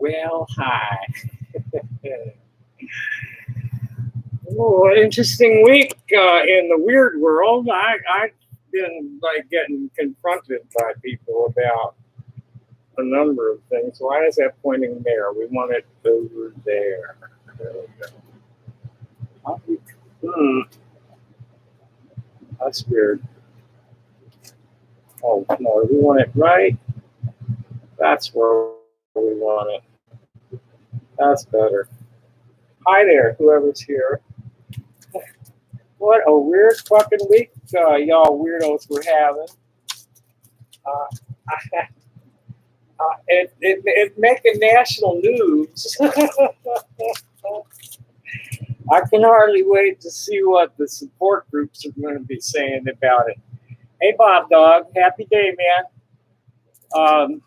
Well, hi. Oh, an interesting week in the weird world. I've been like getting confronted by people about a number of things. Why is that pointing there? We want it over there. There we go. That's weird. Oh no, we want it right. That's where we want it. That's better. Hi there, whoever's here. What a weird fucking week y'all weirdos were having. Uh, it making national news. I can hardly wait to see what the support groups are going to be saying about it. Hey, Bob Dog, happy day, man.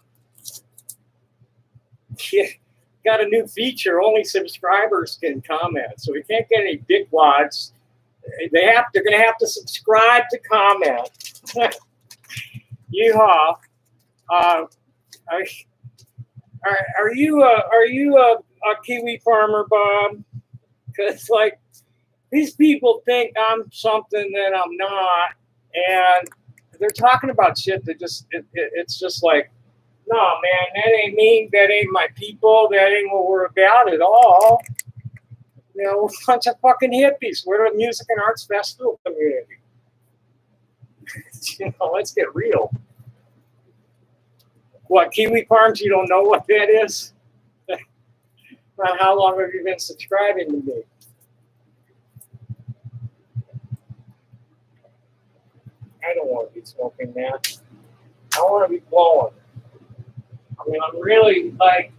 Yeah, got a new feature. Only subscribers can comment, so we can't get any dickwads. They're going to have to subscribe to comment. Yeehaw. Are you a kiwi farmer, Bob? Because like these people think I'm something that I'm not, and they're talking about shit that it's just like, no, man, that ain't me. That ain't my people. That ain't what we're about at all. You know, we're a bunch of fucking hippies. We're the music and arts festival community. You know, let's get real. What, Kiwi Farms, you don't know what that is? How long have you been subscribing to me? I don't want to be smoking, man. I want to be blowing. I mean, I'm really, like,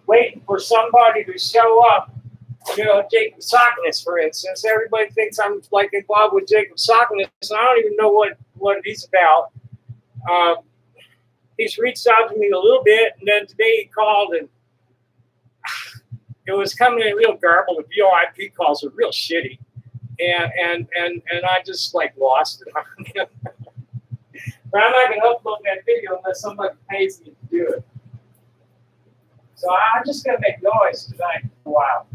waiting for somebody to show up. You know, Jacob Sockness, for instance. Everybody thinks I'm, like, involved with Jacob Sockness, and I don't even know what he's about. He's reached out to me a little bit, and then today he called, and it was coming in real garbled. The VoIP calls were real shitty, and I just like lost it. But I'm not gonna upload that video unless somebody pays me to do it. So I'm just gonna make noise tonight for a while.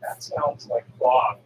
That sounds like fog.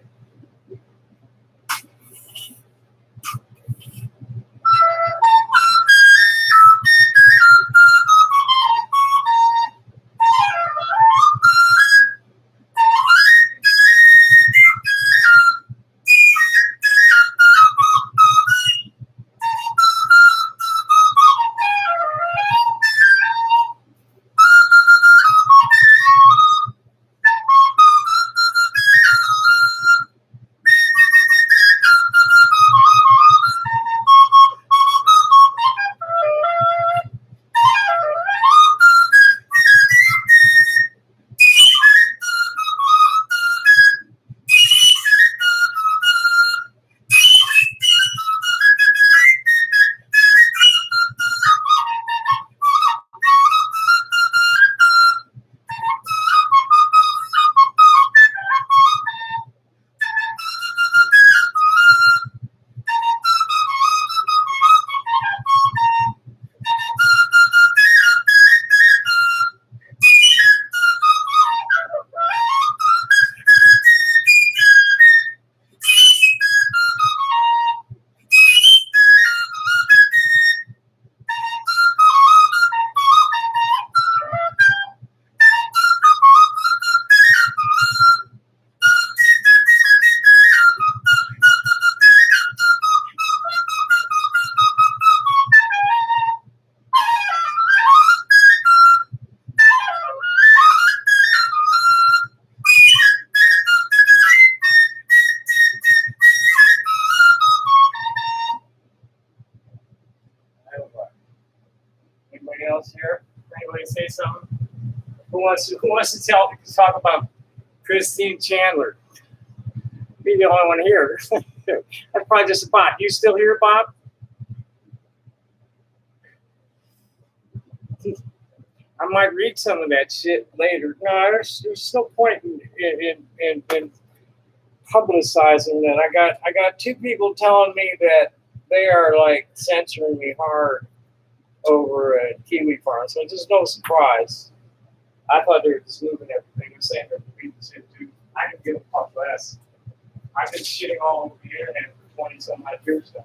Anybody else here? Anybody say something? Who wants to talk about Christine Chandler? Be the only one here. That's probably just a bot. You still here, Bob? I might read some of that shit later. No, there's no point in publicizing that. I got two people telling me that they are like censoring me hard over at Kiwi Farm, so it's just no surprise. I thought they were just moving everything. They're saying they're moving this into. I can get a puff less. I've been shitting all over the internet for 20 some odd years now.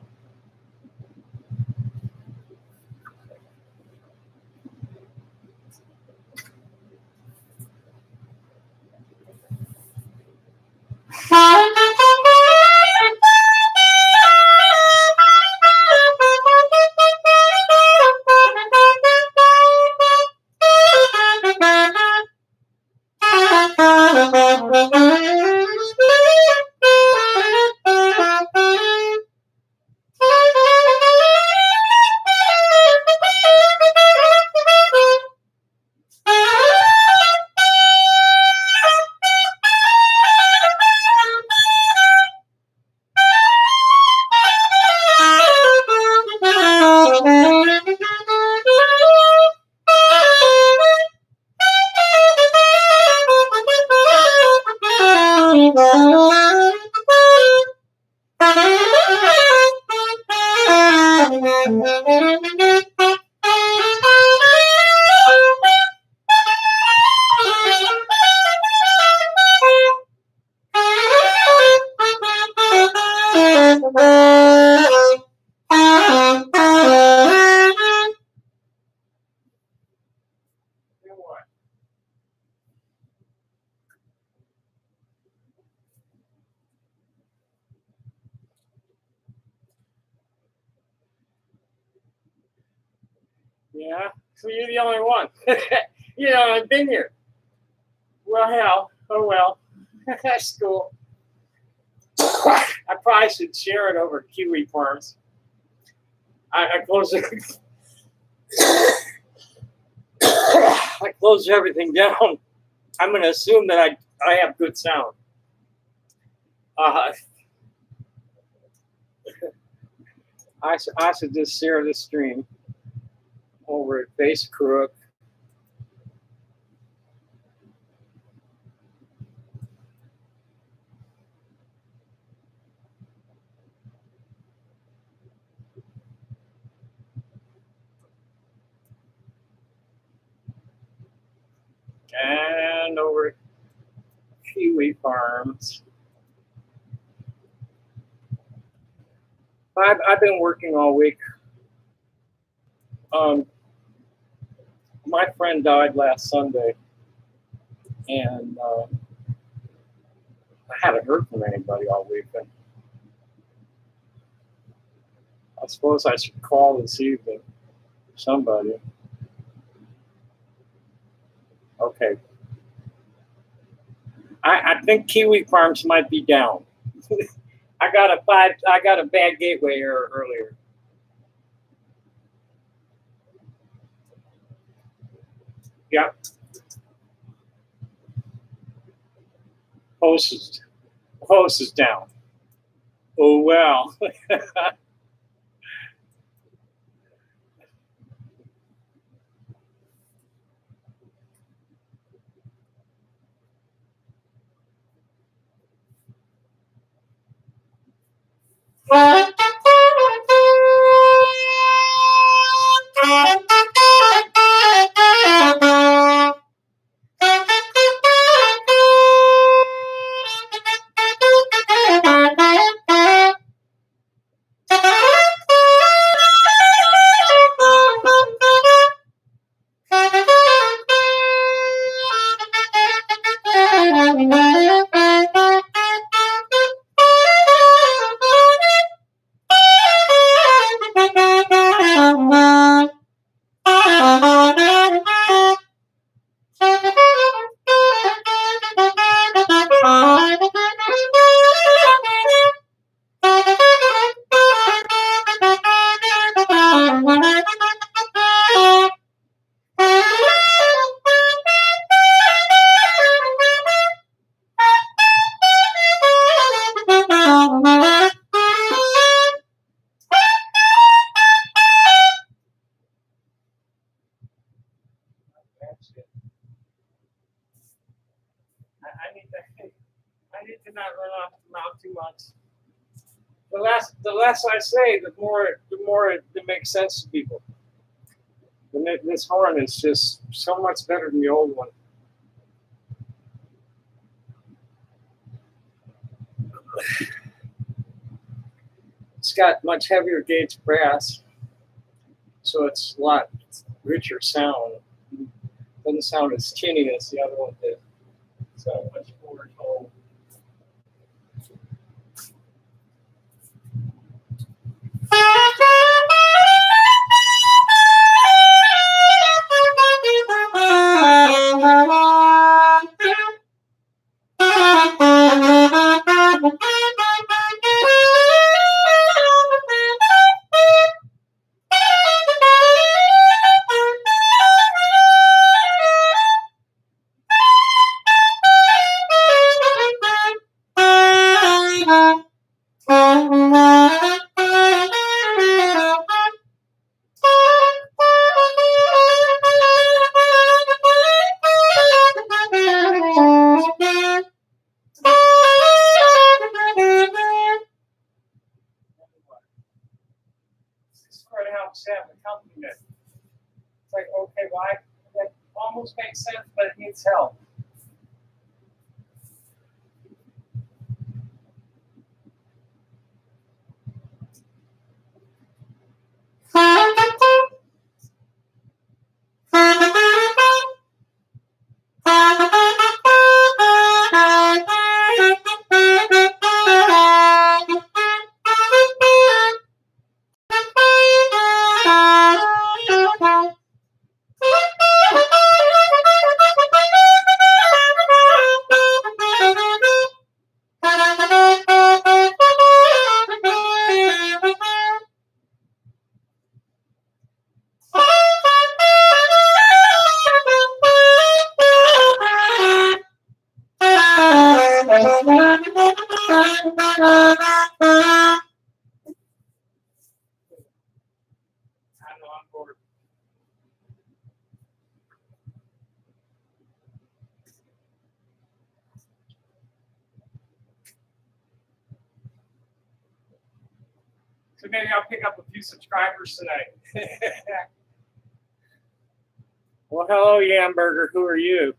Yeah, so you're the only one. You know, I've been here. Well, hell, oh well. That's cool. I probably should share it over Kiwi Farms. I closed it. I closed everything down. I'm going to assume that I have good sound. I should just share the stream over at Face Crook. And over at Kiwi Farms. I've been working all week. My friend died last Sunday, and I haven't heard from anybody all week. And I suppose I should call this evening. Somebody. Okay. I think Kiwi Farms might be down. I got a bad gateway error earlier. Yep. Host is down. Oh well. I need to not run off the mouth too much. The less I say, the more it makes sense to people. This horn is just so much better than the old one. It's got much heavier gauge brass, so it's a lot richer sound. It doesn't sound as tinny as the other one did. So much more tone. Sort of helps have an accompaniment. It's like, okay, why? That almost makes sense, but it needs help. So maybe I'll pick up a few subscribers tonight. Well, hello, Yamburger. Who are you?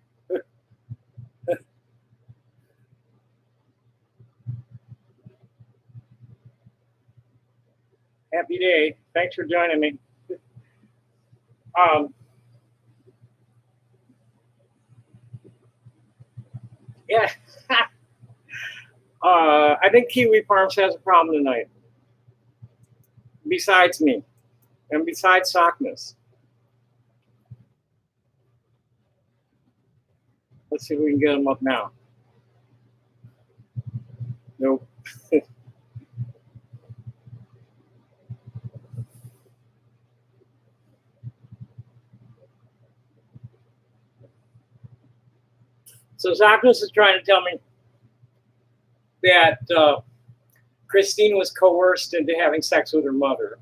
Happy day. Thanks for joining me. Yeah. I think Kiwi Farms has a problem tonight. Besides me. And besides Sockness. Let's see if we can get them up now. Nope. So Sockness is trying to tell me that Christine was coerced into having sex with her mother.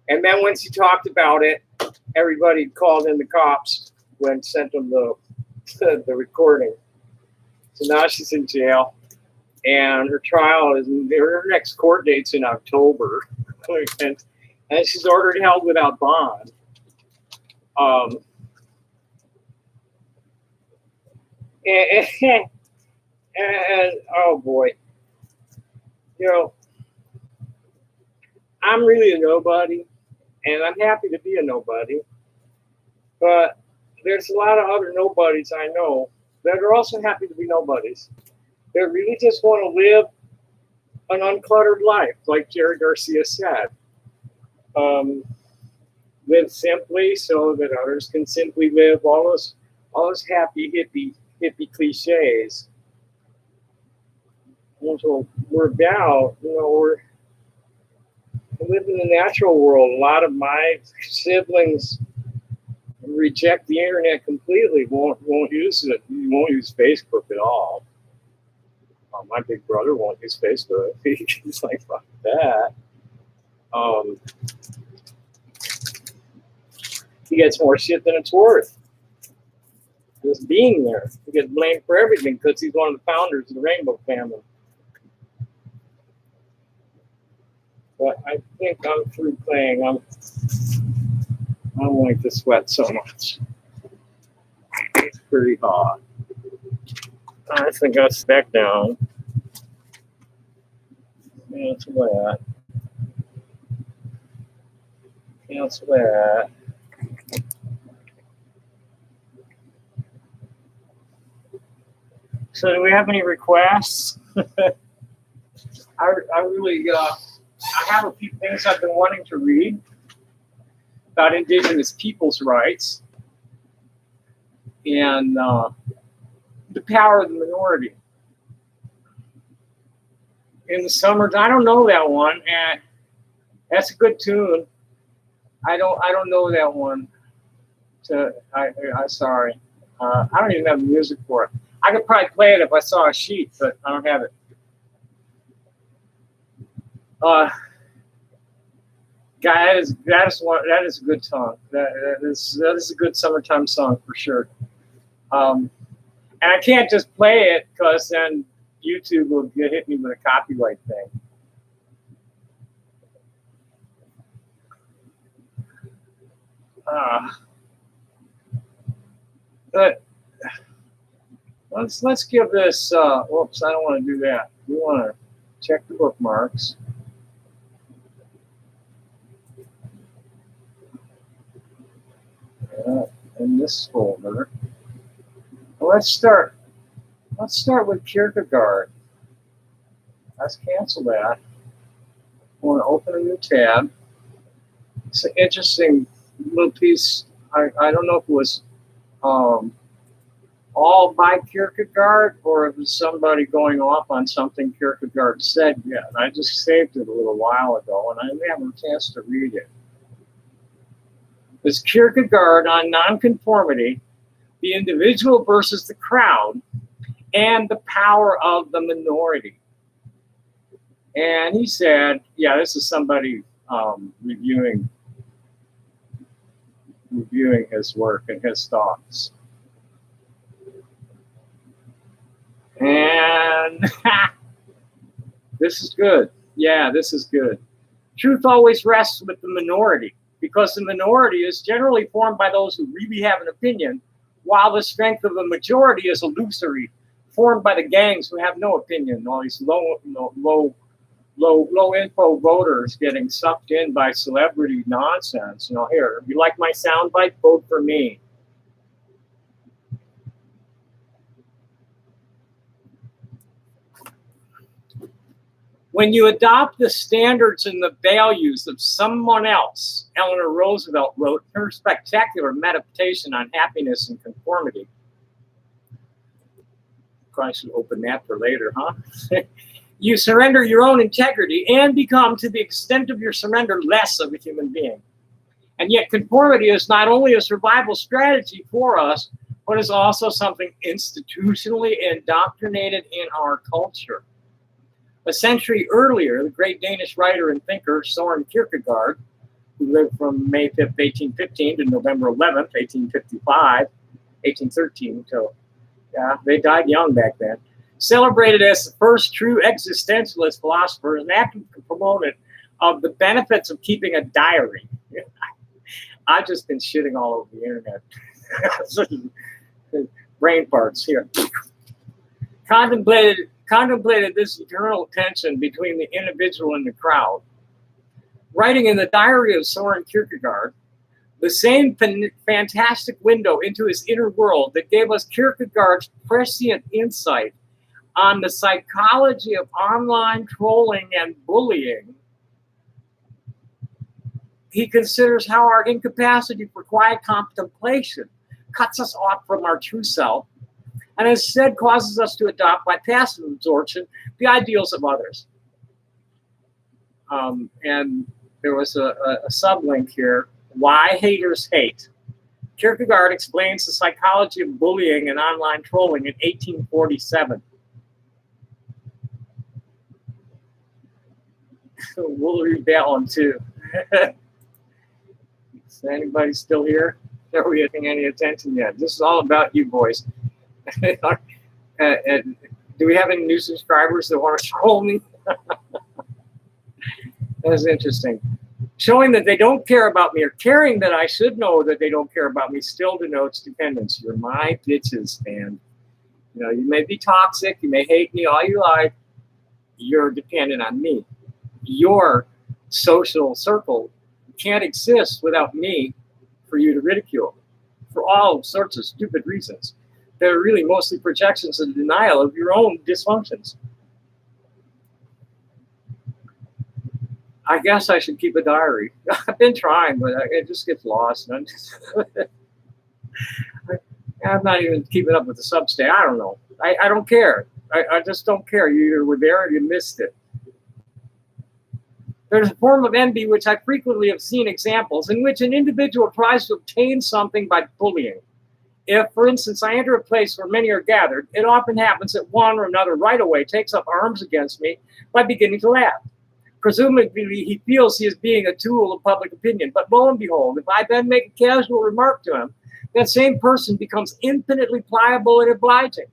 And then when she talked about it, everybody called in the cops when sent them the recording. So now she's in jail, and her trial is her next court date's in October, and she's ordered held without bond. And oh boy, you know, I'm really a nobody, and I'm happy to be a nobody. But there's a lot of other nobodies I know that are also happy to be nobodies. They really just want to live an uncluttered life, like Jerry Garcia said. Live simply so that others can simply live. All those happy hippie cliches. And so we're about, we're live in the natural world. A lot of my siblings reject the internet completely. Won't use it. Won't use Facebook at all. My big brother won't use Facebook. He's like, fuck that. He gets more shit than it's worth. Just being there. He gets blamed for everything because he's one of the founders of the Rainbow family. But I think I'm through playing. I don't like to sweat so much. It's pretty hot. I think I'll back down. Cancel that. Cancel that. So do we have any requests? I really, I have a few things I've been wanting to read about Indigenous peoples' rights and the power of the minority. In the summer, I don't know that one, and that's a good tune. I don't know that one. I'm sorry. I don't even have the music for it. I could probably play it if I saw a sheet, but I don't have it. That is a good song. That is a good summertime song for sure. And I can't just play it because then YouTube will hit me with a copyright thing. But let's give this. Whoops, I don't want to do that. We want to check the bookmarks. In this folder. Let's start with Kierkegaard. Let's cancel that. I want to open a new tab. It's an interesting little piece. I don't know if it was all by Kierkegaard or if it was somebody going off on something Kierkegaard said yet. I just saved it a little while ago and I didn't have a chance to read it. It's Kierkegaard on nonconformity, the individual versus the crowd, and the power of the minority. And he said, yeah, this is somebody reviewing his work and his thoughts. And this is good. Yeah, this is good. Truth always rests with the minority, because the minority is generally formed by those who really have an opinion, while the strength of the majority is illusory, formed by the gangs who have no opinion. All these low info voters getting sucked in by celebrity nonsense. Here, if you like my soundbite, vote for me. When you adopt the standards and the values of someone else, Eleanor Roosevelt wrote in her spectacular meditation on happiness and conformity. Probably should open that for later, huh? You surrender your own integrity and become, to the extent of your surrender, less of a human being. And yet conformity is not only a survival strategy for us, but is also something institutionally indoctrinated in our culture. A century earlier, the great Danish writer and thinker Soren Kierkegaard, who lived from May 5th, 1815 to November 11th, 1813, so yeah, they died young back then, celebrated as the first true existentialist philosopher and active proponent of the benefits of keeping a diary. I've just been shitting all over the internet. Brain farts here. Contemplated this eternal tension between the individual and the crowd. Writing in the diary of Soren Kierkegaard, the same fantastic window into his inner world that gave us Kierkegaard's prescient insight on the psychology of online trolling and bullying, he considers how our incapacity for quiet contemplation cuts us off from our true self and instead causes us to adopt, by passive absorption, the ideals of others. And there was a sublink here, Why Haters Hate. Kierkegaard explains the psychology of bullying and online trolling in 1847. We'll read that one too. Is anybody still here? Are we paying any attention yet? This is all about you boys. Do we have any new subscribers that want to troll me? That's interesting. Showing that they don't care about me or caring that I should know that they don't care about me still denotes dependence. You're my bitches, man. You know, you may be toxic, you may hate me all you like. You're dependent on me. Your social circle can't exist without me for you to ridicule for all sorts of stupid reasons that are really mostly projections and denial of your own dysfunctions. I guess I should keep a diary. I've been trying, but it just gets lost. And I'm not even keeping up with the Substack. I don't know. I don't care. I just don't care. You either were there or you missed it. There's a form of envy which I frequently have seen examples in which an individual tries to obtain something by bullying. If, for instance, I enter a place where many are gathered, it often happens that one or another right away takes up arms against me by beginning to laugh. Presumably, he feels he is being a tool of public opinion. But lo and behold, if I then make a casual remark to him, that same person becomes infinitely pliable and obliging.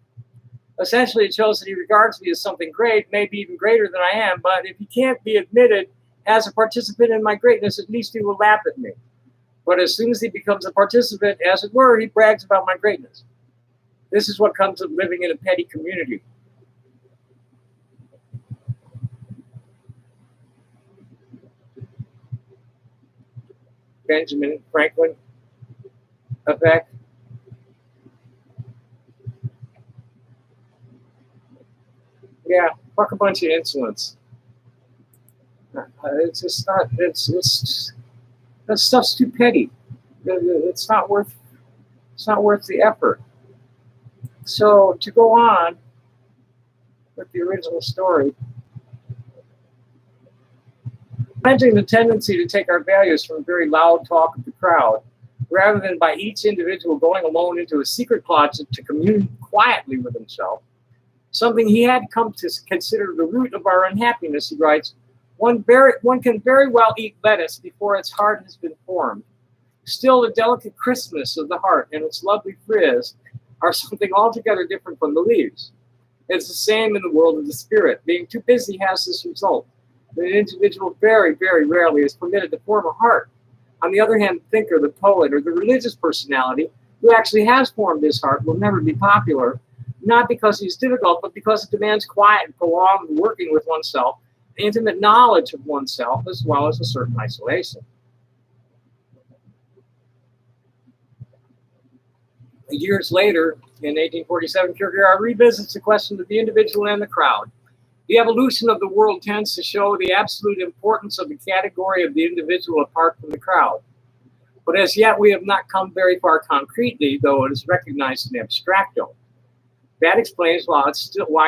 Essentially, it shows that he regards me as something great, maybe even greater than I am. But if he can't be admitted as a participant in my greatness, at least he will laugh at me. But as soon as he becomes a participant, as it were, he brags about my greatness. This is what comes of living in a petty community. Benjamin Franklin effect. Yeah, fuck a bunch of insolence. It's just not. It's that stuff's too petty. It's not worth. It's not worth the effort. So to go on with the original story, mentioning the tendency to take our values from very loud talk of the crowd, rather than by each individual going alone into a secret closet to commune quietly with himself, something he had come to consider the root of our unhappiness, he writes, one can very well eat lettuce before its heart has been formed. Still, the delicate crispness of the heart and its lovely frizz are something altogether different from the leaves. It's the same in the world of the spirit. Being too busy has this result. An individual very, very rarely is permitted to form a heart. On the other hand, the thinker, the poet, or the religious personality who actually has formed his heart will never be popular, not because he's difficult, but because it demands quiet and prolonged working with oneself, intimate knowledge of oneself, as well as a certain isolation. Years later, in 1847, Kierkegaard revisits the question of the individual and the crowd. The evolution of the world tends to show the absolute importance of the category of the individual apart from the crowd. But as yet, we have not come very far concretely, though it is recognized in abstracto. That explains why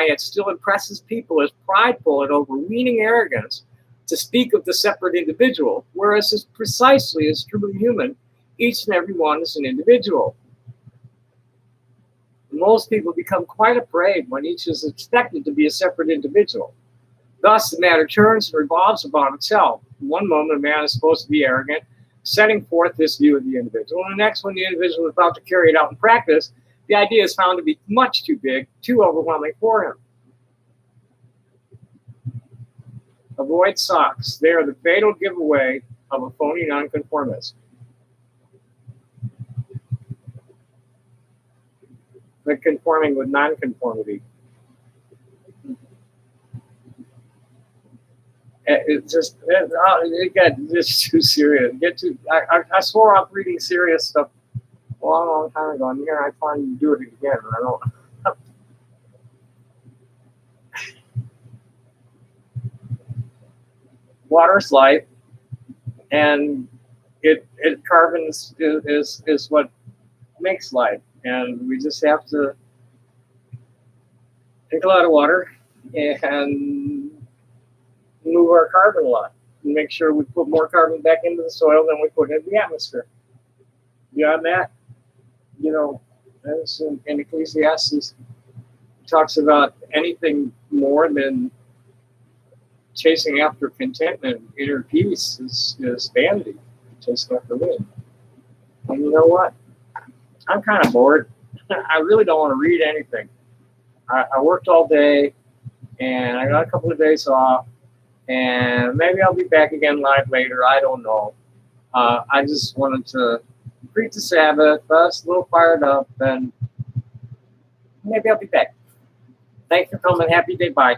it still impresses people as prideful and overweening arrogance to speak of the separate individual, whereas as precisely as truly human, each and every one is an individual. Most people become quite afraid when each is expected to be a separate individual. Thus, the matter turns and revolves upon itself. In one moment, a man is supposed to be arrogant, setting forth this view of the individual. And the next, when the individual is about to carry it out in practice, the idea is found to be much too big, too overwhelming for him. Avoid socks. They are the fatal giveaway of a phony nonconformist. But conforming with nonconformity. It's just, it got just too serious. I swore off reading serious stuff a long, long time ago, and here I finally do it again. I don't. Water's life, and carbon is what makes life, and we just have to drink a lot of water and move our carbon a lot, and make sure we put more carbon back into the soil than we put into the atmosphere. Beyond that, you know, as in Ecclesiastes, it talks about anything more than chasing after contentment, inner peace is vanity, chasing after wind. And you know what? I'm kind of bored. I really don't want to read anything. I worked all day, and I got a couple of days off, and maybe I'll be back again live later. I don't know. I just wanted to greet the Sabbath, us a little fired up, and maybe I'll be back. Thanks for coming. Happy day. Bye.